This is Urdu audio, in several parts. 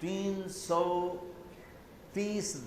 330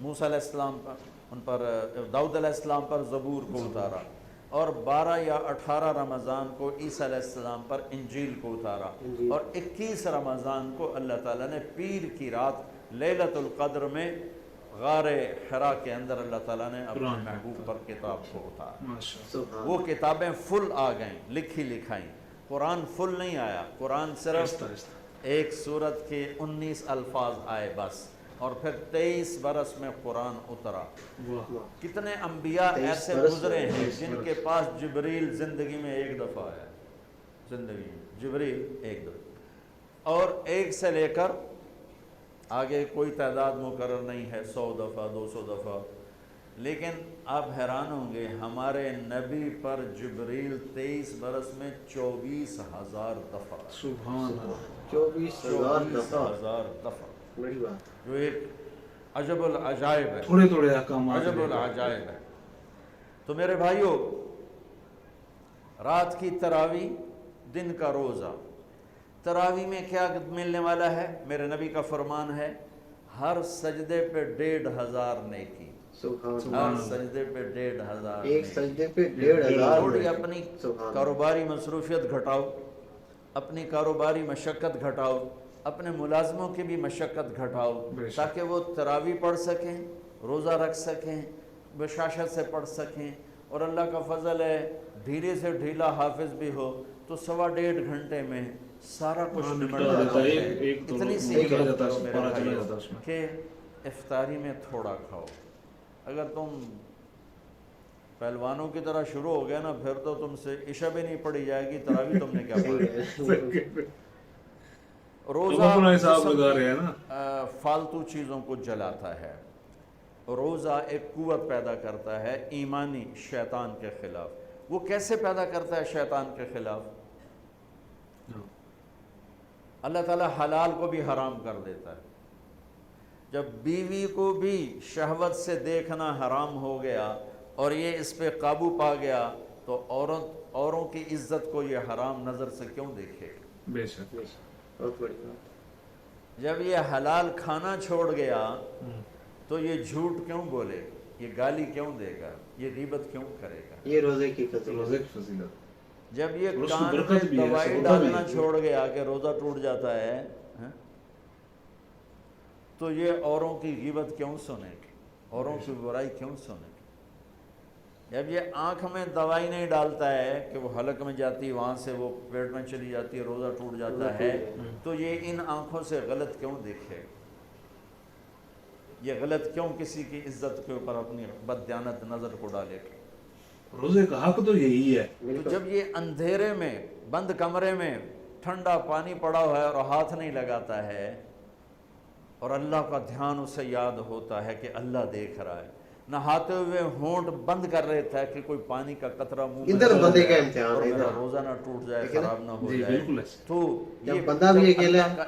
موسیٰ علیہ السلام پر داؤد علیہ السلام پر زبور کو اتارا، اور 12 یا 18 رمضان کو عیسیٰ علیہ السلام پر انجیل کو اتارا، اور 21 رمضان کو اللہ تعالیٰ نے پیر کی رات لیلۃ القدر میں غار حرا کے اندر اللہ تعالیٰ نے اپنے محبوب پر کتاب کو اتارا۔ وہ کتابیں فل آ گئیں، لکھی لکھائیں۔ قرآن فل نہیں آیا، قرآن صرف ایک سورت کے 19 الفاظ آئے بس، اور پھر 23 برس میں قرآن اترا۔ کتنے انبیاء ایسے گزرے ہیں جن کے پاس جبریل زندگی میں ایک دفعہ آیا، زندگی میں جبریل ایک دفعہ، اور ایک سے لے کر آگے کوئی تعداد مقرر نہیں ہے، 100 دفعہ 200 دفعہ، لیکن آپ حیران ہوں گے ہمارے نبی پر جبریل 23 برس میں 24,000 دفعہ، سبحان اللہ، 24,000 دفعہ، بڑی بات، جو ایک عجب العجائب ہے، تھوڑے تھوڑے احکامات، عجب العجائب ہے۔ تو میرے بھائیوں، رات کی تراویح، دن کا روزہ، تراویح میں کیا ملنے والا ہے؟ میرے نبی کا فرمان ہے ہر سجدے پہ 1,500 نیکی، ہر سجدے پہ 1,500، ایک سجدے پہ 1,500۔ تھوڑی اپنی کاروباری مصروفیت گھٹاؤ، اپنی کاروباری مشقت گھٹاؤ، اپنے ملازموں کی بھی مشقت گھٹاؤ، تاکہ وہ تراویح پڑھ سکیں، روزہ رکھ سکیں، بشاشت سے پڑھ سکیں، اور اللہ کا فضل ہے ڈھیلے سے ڈھیلا حافظ بھی ہو تو 1.5 گھنٹے میں سارا کچھ نمٹ جاتا ہے۔ اتنی سی کہ افطاری میں تھوڑا کھاؤ۔ اگر تم پہلوانوں کی طرح شروع ہو گیا نا، پھر تو تم سے عشاء بھی نہیں پڑھی جائے گی، تراویح تم نے کیا پڑھی۔ روزہ فالتو چیزوں کو جلاتا ہے، روزہ ایک قوت پیدا کرتا ہے ایمانی شیطان کے خلاف۔ وہ کیسے پیدا کرتا ہے شیطان کے خلاف؟ اللہ تعالیٰ حلال کو بھی حرام کر دیتا ہے۔ جب بیوی کو بھی شہوت سے دیکھنا حرام ہو گیا اور یہ اس پہ قابو پا گیا، تو اوروں کی عزت کو یہ حرام نظر سے کیوں دیکھے؟ بے شک، بہت بڑی بات۔ جب یہ حلال کھانا چھوڑ گیا تو یہ جھوٹ کیوں بولے، یہ گالی کیوں دے گا، یہ غیبت کیوں کرے گا؟ یہ روزے کی فضیلت۔ جب یہ کان میں دوائی ڈالنا چھوڑ گیا کہ روزہ ٹوٹ جاتا ہے، تو یہ اوروں کی غیبت کیوں سنے گا، اوروں کی برائی کیوں سنے گا؟ جب یہ آنکھ میں دوائی نہیں ڈالتا ہے کہ وہ حلق میں جاتی، وہاں سے وہ پیٹ میں چلی جاتی ہے، روزہ ٹوٹ جاتا ہے، تو یہ ان آنکھوں سے غلط کیوں دیکھے؟ یہ غلط کیوں کسی کی عزت کے اوپر اپنی بددیانت نظر کو ڈالے گا؟ روزے کا حق تو یہی ہے۔ تو جب یہ اندھیرے میں بند کمرے میں ٹھنڈا پانی پڑا ہوا ہے اور ہاتھ نہیں لگاتا ہے، اور اللہ کا دھیان اسے یاد ہوتا ہے کہ اللہ دیکھ رہا ہے، نہاتے ہوئے ہونٹ بند کر رہتا ہے کہ کوئی پانی کا قطرہ منہ میں بندے کا امتحان اور ہے، میرا روزہ نہ ٹوٹ جائے، خراب نہ ہو جائے، تو جب بندہ بھی اکیلا ہے،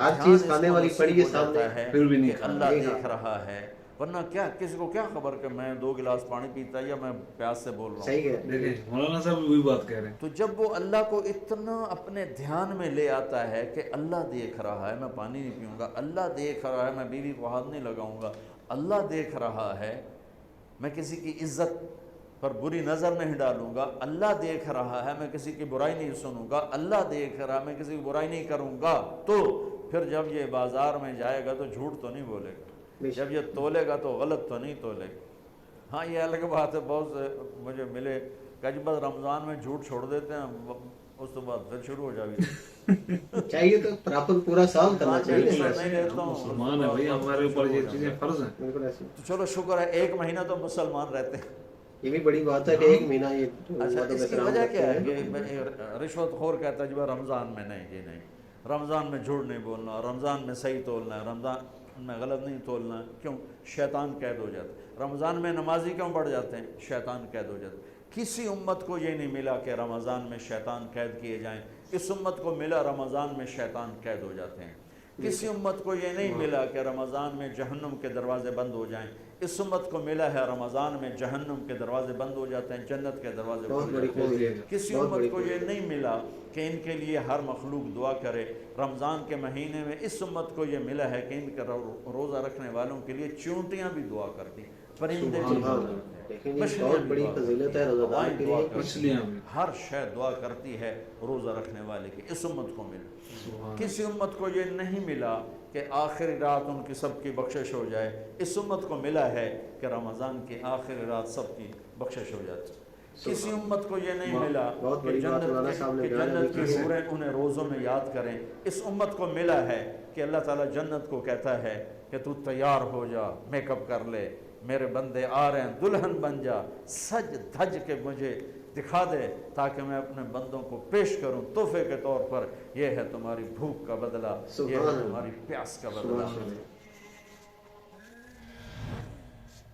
ہر چیز کھانے والی پڑی ہے سامنے، پھر بھی نہیں، اللہ دیکھ رہا ہے۔ ورنہ کیا کسی کو کیا خبر کہ میں 2 گلاس پانی پیتا یا میں پیاس سے بول رہا ہوں؟ صحیح ہے، دیکھیں مولانا صاحب وہی بات کہہ رہے ہیں۔ تو جب وہ اللہ کو اتنا اپنے دھیان میں لے آتا ہے کہ اللہ دیکھ رہا ہے، میں پانی نہیں پیوں گا، اللہ دیکھ رہا ہے، میں بیوی کو ہاتھ نہیں لگاؤں گا، اللہ دیکھ رہا ہے، میں کسی کی عزت پر بری نظر نہیں ڈالوں گا، اللہ دیکھ رہا ہے، میں کسی کی برائی نہیں سنوں گا، اللہ دیکھ رہا ہے، میں کسی کی برائی نہیں کروں گا، تو پھر جب یہ بازار میں جائے گا تو جھوٹ تو نہیں بولے گا، جب یہ تولے گا تو غلط تو نہیں تولے گا۔ ہاں یہ الگ بات ہے، بہت سے مجھے ملے کہ جب رمضان میں جھوٹ چھوڑ دیتے ہیں، اس کے بعد پھر شروع ہو جائے چاہیے تو پراپر پورا سال کرنا چاہیے۔ نہیں لیتا ہوں، مسلمان ہے بھائی، ہمارے اوپر یہ چیزیں فرض ہیں۔ بالکل ایسے، تو چلو شکر ہے 1 مہینہ تو مسلمان رہتے ہیں۔ یہ بھی بڑی بات ہے کہ 1 مہینہ یہ اچھا اس کی وجہ کیا ہے کہ رشوت خور کہتا ہے جی رمضان میں نہیں، جی نہیں، رمضان میں جھوٹ نہیں بولنا، رمضان میں صحیح تولنا ہے، رمضان میں غلط نہیں تولنا ہے۔ کیوں؟ شیطان قید ہو جاتا ہے۔ رمضان میں نمازی کیوں بڑھ جاتے ہیں؟ شیطان قید ہو جاتا ہے۔ کسی امت کو یہ نہیں ملا کہ رمضان میں شیطان قید کیے جائیں، اس امت کو ملا رمضان میں شیطان قید ہو جاتے ہیں۔ کسی امت کو یہ نہیں ملا کہ رمضان میں جہنم کے دروازے بند ہو جائیں، اس امت کو ملا ہے رمضان میں جہنم کے دروازے بند ہو جاتے ہیں، جنت کے دروازے کھل جاتے ہیں۔ کسی امت کو یہ نہیں ملا کہ ان کے لیے ہر مخلوق دعا کرے۔ رمضان کے مہینے میں اس امت کو یہ ملا ہے کہ ان کے روزہ رکھنے والوں کے لیے چونٹیاں بھی دعا کرتی، پرندے بھی دعا کرتے، بہت بڑی فضیلت ہے روزہ دار کے لیے، مچھلیاں بھی، ہر شے دعا کرتی ہے روزہ رکھنے والے کی، اس امت کو ملا۔ کسی امت کو یہ نہیں ملا کہ آخری رات ان کی سب کی بخشش ہو جائے، اس امت کو ملا ہے کہ رمضان کی آخری رات سب کی بخشش ہو جاتی۔ کسی امت کو یہ نہیں ملا کہ جنت کی حوریں انہیں روزوں میں یاد کریں، اس امت کو ملا ہے کہ اللہ تعالیٰ جنت کو کہتا ہے کہ تو تیار ہو جا، میک اپ کر لے، میرے بندے آ رہے ہیں، دلہن بن جا، سج دھج کے مجھے دکھا دے تاکہ میں اپنے بندوں کو پیش کروں تحفے کے طور پر، یہ ہے تمہاری بھوک کا بدلہ، یہ ہے تمہاری پیاس کا بدلہ۔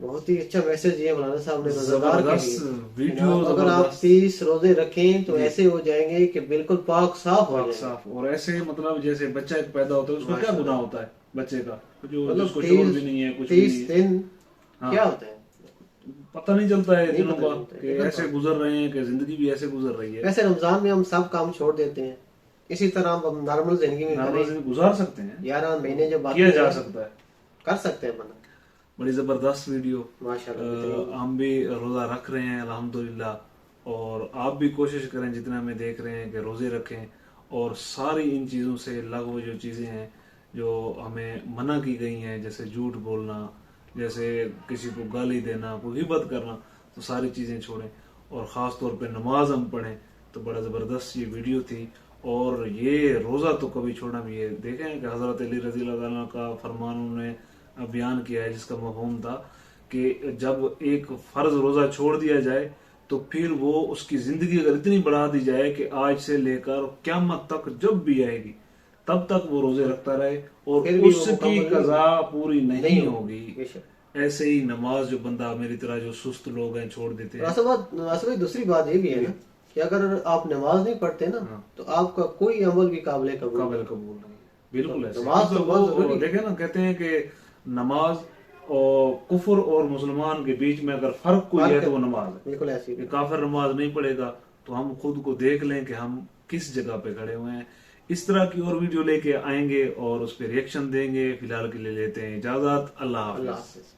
بہت ہی اچھا میسج یہ مولانا صاحب نے روزہ دار کے زبردست لیے، ویڈیو، اگر آپ 30 روزے رکھیں تو ایسے ہو جائیں گے کہ بالکل پاک صاف ہو جائیں صاف، اور ایسے مطلب جیسے بچہ ایک پیدا ہوتا ہے اس کو کیا گناہ ہوتا ہے بچے کا، جو مطلب اس کو شعور بھی نہیں ہے، کچھ بھی 30 دن کیا ہوتا ہے پتہ نہیں چلتا ہے دنوں کا کہ ایسے گزر رہے ہیں، کہ زندگی بھی ایسے گزر رہی ہے۔ ویسے رمضان میں ہم سب کام چھوڑ دیتے ہیں، اسی طرح ہم نارمل زندگی میں کریں، گزار سکتے ہیں، 11 مہینے جو باقی کیا جا سکتا ہے، کر سکتے ہیں بنا۔ بڑی زبردست ویڈیو، ماشاءاللہ ہم بھی روزہ رکھ رہے ہیں الحمدللہ، اور آپ بھی کوشش کریں جتنا ہمیں دیکھ رہے ہیں کہ روزے رکھیں، اور ساری ان چیزوں سے لغو جو چیزیں ہیں جو ہمیں منع کی گئی ہیں، جیسے جھوٹ بولنا، جیسے کسی کو گالی دینا، کوئی غیبت کرنا، تو ساری چیزیں چھوڑیں، اور خاص طور پہ نماز ہم پڑھیں۔ تو بڑا زبردست یہ ویڈیو تھی، اور یہ روزہ تو کبھی چھوڑنا بھی ہے۔ دیکھیں کہ حضرت علی رضی اللہ عنہ کا فرمان انہوں نے بیان کیا ہے، جس کا مفہوم تھا کہ جب ایک فرض روزہ چھوڑ دیا جائے تو پھر وہ اس کی زندگی اگر اتنی بڑھا دی جائے کہ آج سے لے کر قیامت تک جب بھی آئے گی تب تک وہ روزے رکھتا رہے، اور اس کی قضا پوری نہیں ہوگی۔ ایسے ہی نماز جو بندہ میری طرح جو سست لوگ ہیں چھوڑ دیتے ہیں۔ اصل دوسری بات یہ بھی ہے نا کہ اگر آپ نماز نہیں پڑھتے نا تو آپ کا کوئی عمل بھی قابل قبول نہیں، بالکل ایسے نماز تو بہت ضروری ہے۔ دیکھیں نا، کہتے ہیں کہ نماز اور کفر اور مسلمان کے بیچ میں اگر فرق کوئی ہے تو وہ نماز ہے۔ بالکل ایسی کافر نماز نہیں پڑھے گا تو ہم خود کو دیکھ لیں کہ ہم کس جگہ پہ کھڑے ہوئے ہیں۔ اس طرح کی اور ویڈیو لے کے آئیں گے اور اس پہ ریئیکشن دیں گے۔ فی الحال کے لیے لیتے ہیں اجازت، اللہ حافظ۔